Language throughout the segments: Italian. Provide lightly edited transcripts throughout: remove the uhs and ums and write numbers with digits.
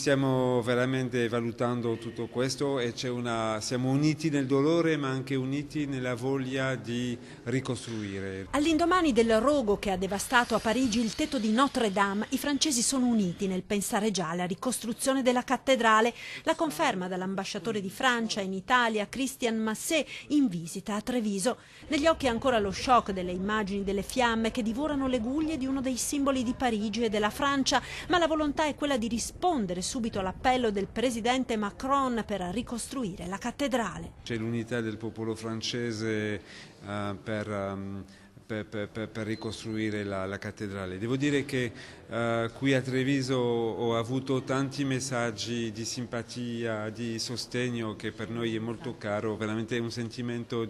stiamo veramente valutando tutto questo e siamo uniti nel dolore ma anche uniti nella voglia di ricostruire. All'indomani del rogo che ha devastato a Parigi il tetto di Notre Dame, i francesi sono uniti nel pensare già alla ricostruzione della cattedrale. La conferma dall'ambasciatore di Francia in Italia, Christian Massé, in visita a Treviso. Negli occhi ancora lo shock delle immagini delle fiamme che divorano le guglie di uno dei simboli di Parigi e della Francia, ma la volontà è quella di rispondere subito all'appello del presidente Macron per ricostruire la cattedrale. C'è l'unità del popolo francese per ricostruire la cattedrale. Devo dire che qui a Treviso ho avuto tanti messaggi di simpatia, di sostegno che per noi è molto caro, veramente un sentimento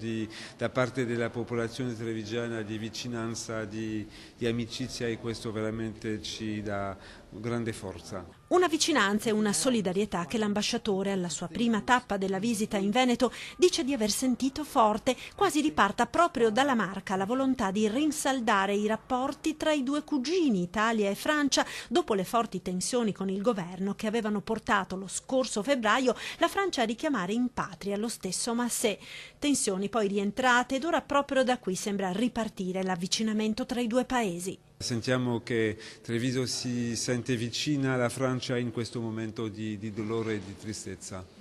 da parte della popolazione trevigiana di vicinanza, di amicizia e questo veramente ci dà grande forza. Una vicinanza e una solidarietà che l'ambasciatore, alla sua prima tappa della visita in Veneto, dice di aver sentito forte, quasi riparta proprio dalla Marca la volontà di rinsaldare i rapporti tra i due cugini, Italia e Francia, dopo le forti tensioni con il governo che avevano portato lo scorso febbraio la Francia a richiamare in patria lo stesso Massé. Tensioni poi rientrate ed ora proprio da qui sembra ripartire l'avvicinamento tra i due paesi. Sentiamo che Treviso si sente vicina alla Francia in questo momento di dolore e di tristezza.